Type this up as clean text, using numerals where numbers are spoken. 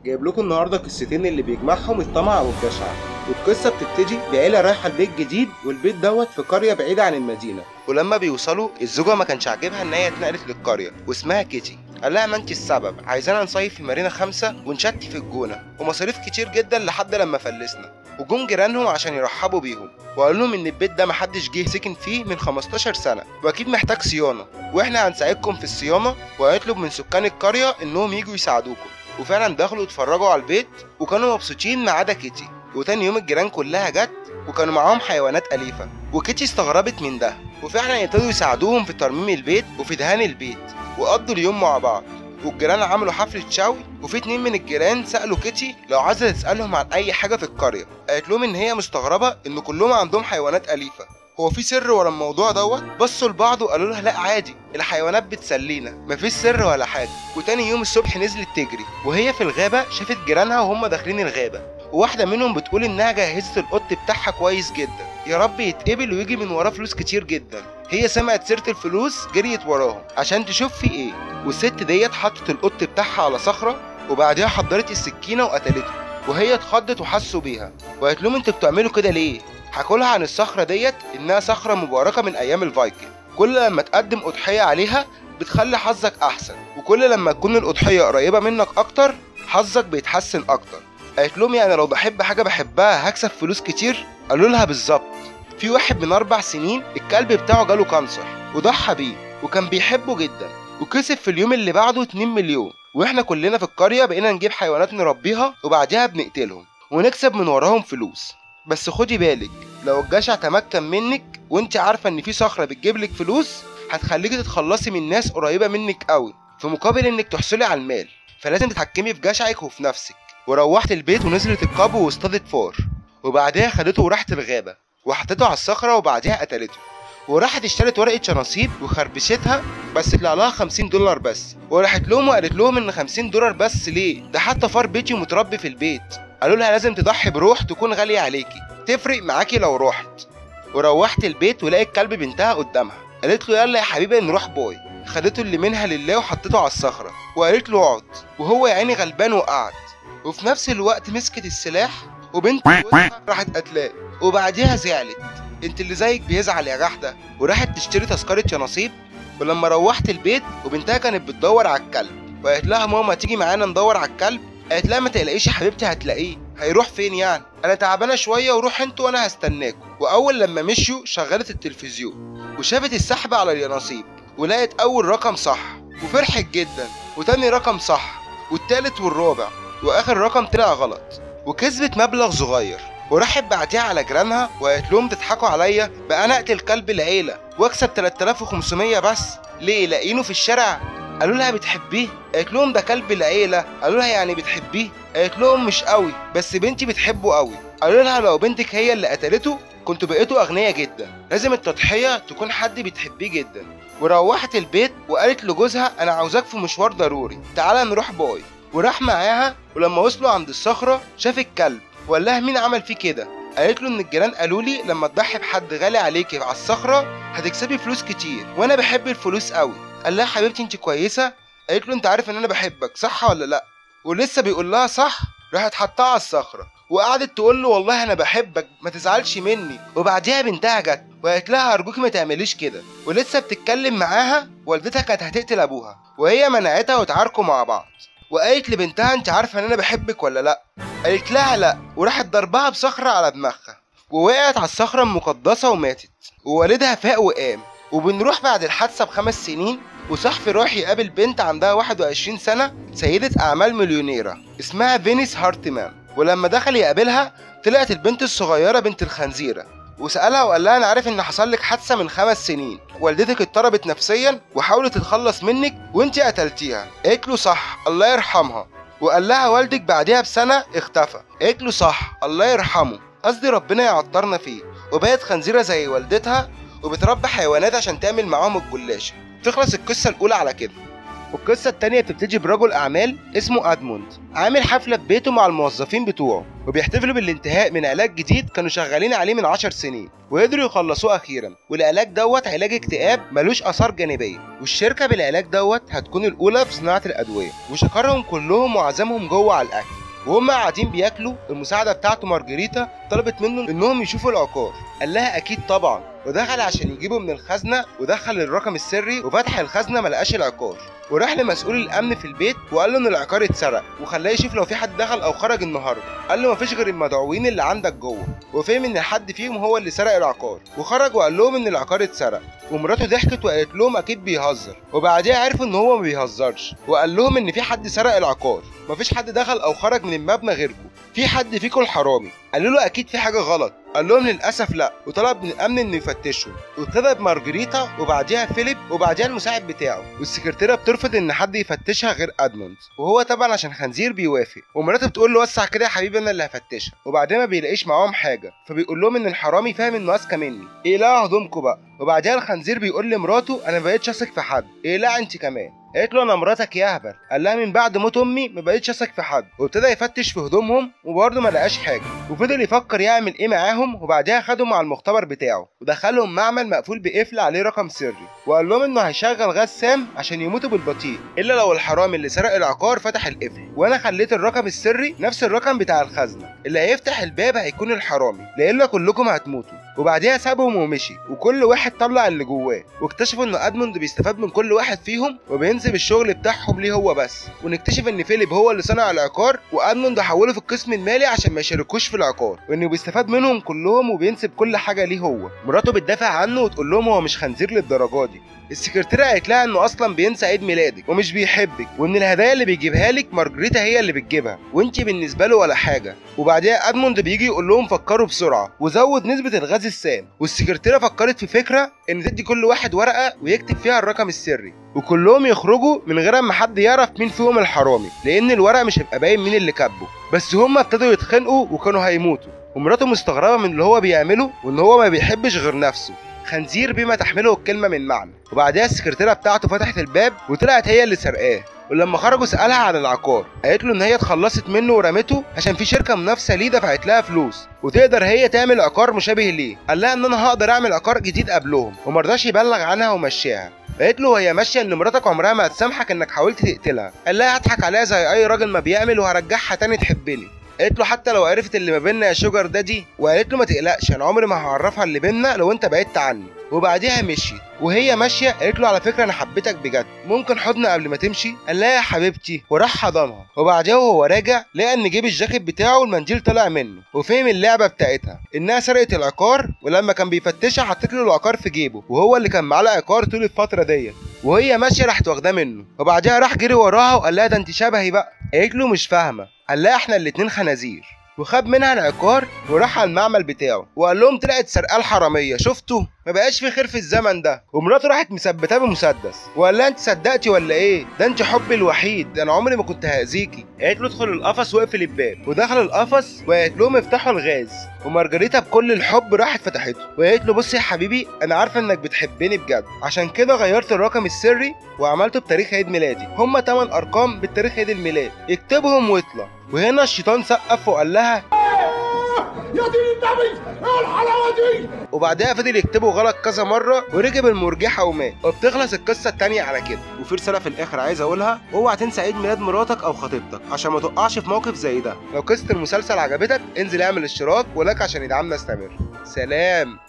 جايب لكم النهارده قصتين اللي بيجمعهم الطمع والجشع. والقصه بتبتدي بعيله رايحه البيت جديد، والبيت دوت في قريه بعيده عن المدينه. ولما بيوصلوا الزوجه ما كانش عاجبها ان هي اتنقلت للقريه، واسمها كيتي. قال لها ما انت السبب، عايزانا نصيف في مارينا 5 ونشتي في الجونه ومصاريف كتير جدا لحد لما فلسنا. وجم جيرانهم عشان يرحبوا بيهم، وقالوا لهم ان البيت ده محدش جه سكن فيه من 15 سنه واكيد محتاج صيانه، واحنا هنساعدكم في الصيانه، وهيطلب من سكان القريه انهم يجوا يساعدوكم. وفعلا دخلوا اتفرجوا على البيت وكانوا مبسوطين ما عدا كيتي. وتاني يوم الجيران كلها جت وكانوا معاهم حيوانات أليفة، وكيتي استغربت من ده. وفعلا ابتدوا يساعدوهم في ترميم البيت وفي دهان البيت، وقضوا اليوم مع بعض. والجيران عملوا حفلة شوي، وفي 2 من الجيران سألوا كيتي لو عايزة تسألهم عن أي حاجة في القرية. قالت لهم إن هي مستغربة إن كلهم عندهم حيوانات أليفة، هو في سر ورا الموضوع دوت؟ بصوا لبعض وقالوا لها لا عادي، الحيوانات بتسلينا، مفيش سر ولا حاجه. وتاني يوم الصبح نزلت تجري، وهي في الغابه شافت جيرانها وهم داخلين الغابه، وواحده منهم بتقول انها جهزت القط بتاعها كويس جدا، يا رب يتقبل ويجي من وراه فلوس كتير جدا. هي سمعت سيره الفلوس جريت وراهم عشان تشوف في ايه. والست ديت حطت القط بتاعها على صخره، وبعدها حضرت السكينه وقتلته. وهي اتخضت وحسوا بيها، وقالت لهم انتوا بتعملوا كده ليه؟ حكولها عن الصخرة ديت إنها صخرة مباركة من أيام الفايكنج، كل لما تقدم أضحية عليها بتخلي حظك أحسن، وكل لما تكون الأضحية قريبة منك أكتر حظك بيتحسن أكتر. قالت لهم يعني لو بحب حاجة بحبها هكسب فلوس كتير؟ قالوا لها بالظبط. في واحد من 4 سنين الكلب بتاعه جاله كانسر وضحى بيه، وكان بيحبه جدا، وكسب في اليوم اللي بعده 2 مليون. واحنا كلنا في القرية بقينا نجيب حيوانات نربيها وبعدها بنقتلهم ونكسب من وراهم فلوس. بس خدي بالك، لو الجشع تمكن منك وانت عارفه ان في صخره بتجيبلك فلوس، هتخليكي تتخلصي من ناس قريبه منك قوي في مقابل انك تحصلي على المال، فلازم تتحكمي في جشعك وفي نفسك. وروحت البيت ونزلت القبو واصطادت فار، وبعدها خدته وراحت الغابه وحطته على الصخره وبعدها قتلته. وراحت اشترت ورقه شناصيب وخربشتها، بس طلع لها $50 بس. وراحت لهم وقالت لهم ان $50 بس ليه؟ ده حتى فار بيتي متربي في البيت. قالوا لها لازم تضحي بروح تكون غاليه عليكي، تفرق معاكي لو روحت. وروحت البيت ولقيت كلب بنتها قدامها، قالت له يلا يا حبيبي نروح باي. خدته اللي منها لله وحطته على الصخره وقالت له اقعد، وهو يا عيني غلبان وقعد. وفي نفس الوقت مسكت السلاح وبنت جوزها راحت قتلاه، وبعديها زعلت. انت اللي زيك بيزعل يا جحده. وراحت تشتري تذكره شناصيب. ولما روحت البيت وبنتها كانت بتدور على الكلب، وقالت لها ماما تيجي معانا ندور على الكلب. قالت لها ما تقلقيش يا حبيبتي هتلاقيه، هيروح فين يعني؟ انا تعبانه شويه وروح انتوا وانا هستناكوا. واول لما مشيوا شغلت التلفزيون وشافت السحب على اليانصيب، ولقت اول رقم صح وفرحت جدا، وتاني رقم صح، والتالت والرابع، واخر رقم طلع غلط، وكسبت مبلغ صغير. وراحت بعتيها على جيرانها وقالت لهم تضحكوا عليا بقى انا اقتل كلب العيله واكسب 3500 بس ليه؟ لاقينه في الشارع؟ قالوا لها بتحبيه؟ قالت لهم ده كلب العيله. قالوا لها يعني بتحبيه؟ قالت لهم مش قوي بس بنتي بتحبه قوي. قالوا لها لو بنتك هي اللي قتلته كنتوا بقيتوا اغنياء جدا، لازم التضحيه تكون حد بتحبيه جدا. وروحت البيت وقالت لجوزها انا عاوزاك في مشوار ضروري، تعالى نروح باي. وراح معاها، ولما وصلوا عند الصخره شاف الكلب وقال لها مين عمل فيه كده؟ قالت له ان الجيران قالوا لي لما تضحي بحد غالي عليكي على الصخره هتكسبي فلوس كتير، وانا بحب الفلوس قوي. قال لها حبيبتي انت كويسه؟ قالت له انت عارف ان انا بحبك صح ولا لا؟ ولسه بيقول لها صح، راحت حطها على الصخره وقعدت تقول له والله انا بحبك ما تزعلش مني. وبعديها بنتها جت وقالت لها ارجوكي ما تعمليش كده. ولسه بتتكلم معاها والدتها كانت هتقتل ابوها، وهي منعتها وتعاركوا مع بعض. وقالت لبنتها انت عارفه ان انا بحبك ولا لا؟ قالت لها لا، وراحت ضربها بصخره على دماغها ووقعت على الصخره المقدسه وماتت. ووالدها فاق وقام. وبنروح بعد الحادثه ب5 سنين، وصحفي رايح يقابل بنت عندها 21 سنه، سيده اعمال مليونيره اسمها فينيس هارتمان. ولما دخل يقابلها طلعت البنت الصغيره بنت الخنزيره، وسألها وقال لها انا عارف ان حصل لك حادثه من 5 سنين، والدتك اضطربت نفسيا وحاولت تتخلص منك وانت قتلتيها. قالت له صح الله يرحمها. وقال لها والدك بعدها بسنه اختفى. قالت له صح الله يرحمه، قصدي ربنا يعطرنا فيه. وبقت خنزيره زي والدتها وبتربي حيوانات عشان تعمل معاهم الجلاشه. تخلص القصه الاولى على كده. والقصة التانية بتبتدي برجل أعمال اسمه أدموند عامل حفلة في بيته مع الموظفين بتوعه، وبيحتفلوا بالانتهاء من علاج جديد كانوا شغالين عليه من 10 سنين وقدروا يخلصوه أخيرا. والعلاج دوت علاج اكتئاب ملوش آثار جانبية، والشركة بالعلاج دوت هتكون الأولى في صناعة الأدوية. وشكرهم كلهم وعزمهم جوه على الأكل، وهم قاعدين بياكلوا المساعدة بتاعته مارجريتا طلبت منه انهم يشوفوا العقار. قال لها اكيد طبعا، ودخل عشان يجيبه من الخزنة ودخل الرقم السري وفتح الخزنة ملقاش العقار، وراح لمسؤول الامن في البيت وقال له ان العقار اتسرق وخلاه يشوف لو في حد دخل او خرج النهارده. قال له مفيش غير المدعوين اللي عندك جوه، وفهم ان حد فيهم هو اللي سرق العقار، وخرج وقال لهم ان العقار اتسرق. ومراته ضحكت وقالت لهم اكيد بيهزر، وبعديها عرفوا ان هو ما بيهزرش، وقال لهم ان في حد سرق العقار، مفيش حد دخل او خرج من المبنى غيركم، في حد فيكم الحرامي. قالوا له اكيد في حاجه غلط، قال لهم للاسف لا، وطلب من الامن انه يفتشهم. وابتدى بمارجريتا وبعديها فيليب وبعديها المساعد بتاعه، والسكرتيره بترفض ان حد يفتشها غير ادموند، وهو طبعا عشان خنزير بيوافق. ومراته بتقول له وسع كده يا حبيبي انا اللي هفتشها، وبعدين ما بيلاقيش معاهم حاجه، فبيقول لهم ان الحرامي فاهم انه اذكى مني، اقلعوا هدومكم بقى. وبعديها الخنزير بيقول لمراته انا ما بقتش اثق في حد، اقلع انت كمان. قالت له انا مراتك يا هبل. قال لها من بعد موت امي ما بقتش اثق في حد، وابتدى يفتش في هدومهم وبرضه ما لقاش حاجه، وفضل يفكر يعمل ايه معاهم. وبعدها خدهم على المختبر بتاعه ودخلهم معمل مقفول بقفل عليه رقم سري، وقال لهم انه هيشغل غاز سام عشان يموتوا بالبطيء الا لو الحرامي اللي سرق العقار فتح القفل. وانا خليت الرقم السري نفس الرقم بتاع الخزنه، اللي هيفتح الباب هيكون الحرامي لان كلكم هتموتوا. وبعديها سابهم ومشي، وكل واحد طلع اللي جواه، واكتشفوا ان ادموند بيستفاد من كل واحد فيهم وبينسب الشغل بتاعهم ليه هو بس. ونكتشف ان فيليب هو اللي صنع العقار، وادموند حوله في القسم المالي عشان ما يشاركوش في العقار، وانه بيستفاد منهم كلهم وبينسب كل حاجه ليه هو. مراته بتدافع عنه وتقول لهم هو مش خنزير للدرجه دي. السكرتيره قالت لها انه اصلا بينسى عيد ميلادك ومش بيحبك، وان الهدايا اللي بيجيبها لك مارجريتا هي اللي بتجيبها وانت بالنسبه له ولا حاجه. وبعدها ادموند بيجي يقول لهم فكروا بسرعه وزود نسبه الغاز السام. والسكرتيره فكرت في فكره ان تدي كل واحد ورقه ويكتب فيها الرقم السري، وكلهم يخرجوا من غير ما حد يعرف مين فيهم الحرامي، لان الورق مش هيبقى باين مين اللي كاتبه. بس هما ابتدوا يتخانقوا وكانوا هيموتوا، ومراته مستغربه من اللي هو بيعمله وان هو ما بيحبش غير نفسه، خنزير بما تحمله الكلمه من معنى. وبعدها السكرتيره بتاعته فتحت الباب وطلعت هي اللي سرقاه. ولما خرجوا سالها عن العقار، قالت له ان هي اتخلصت منه ورمته عشان في شركه منافسه ليه دفعت لها فلوس وتقدر هي تعمل عقار مشابه ليه. قال لها ان انا هقدر اعمل عقار جديد قبلهم، ومرضاش يبلغ عنها ومشاها. قالت له هي ماشيه ان مراتك عمرها ما هتسامحك انك حاولت تقتلها. قال لها هضحك عليها زي اي راجل ما بيعمل وهرجعها تاني تحبني. قالت له حتى لو عرفت اللي ما بيننا يا شوجر دادي، وقالت له ما تقلقش انا عمري ما هعرفها اللي بيننا لو انت بعدت عني. وبعديها مشيت، وهي ماشيه قالت له على فكره انا حبيتك بجد، ممكن حضن قبل ما تمشي؟ قال لها يا حبيبتي، وراح حضنها. وبعدها وهو راجع لقى ان جيب الجاكيت بتاعه والمنديل طلع منه، وفهم اللعبه بتاعتها انها سرقت العقار، ولما كان بيفتشها حطت له العقار في جيبه، وهو اللي كان معاه العقار طول الفتره ديت. وهي ماشيه راحت واخداه منه، وبعدها راح جري وراها وقال لها ده انت شبهي بقى. قالت له مش فاهمه. قال لها احنا الاتنين خنازير، وخد منها العقار وراح على المعمل بتاعه وقال لهم طلعت سرقه الحراميه، شفتوا ما بقاش في خير في الزمن ده. ومراته راحت مثبتاه بمسدس وقال لها انت صدقتي ولا ايه؟ ده انت حبي الوحيد، انا عمري ما كنت هاذيكي. قالت له ادخل القفص واقفل الباب، ودخل القفص وقالت لهم افتحوا الغاز. ومارجريتا بكل الحب راحت فتحته وقالت له بص يا حبيبي انا عارفه انك بتحبني بجد، عشان كده غيرت الرقم السري وعملته بتاريخ عيد ميلادي، هما 8 ارقام بالتاريخ عيد الميلاد، اكتبهم واطلع. وهنا الشيطان سقف وقال لها يا دين النبي ايه الحلاوه دي. وبعدها فضل يكتبه غلط كذا مره وركب المرجحه ومات. وبتخلص القصه التانيه على كده. وفي رساله في الاخر عايز اقولها، اوعى تنسى عيد ميلاد مراتك او خطيبتك عشان ما تقعش في موقف زي ده. لو قصه المسلسل عجبتك انزل اعمل اشتراك ولايك عشان يدعمنا نستمر. سلام.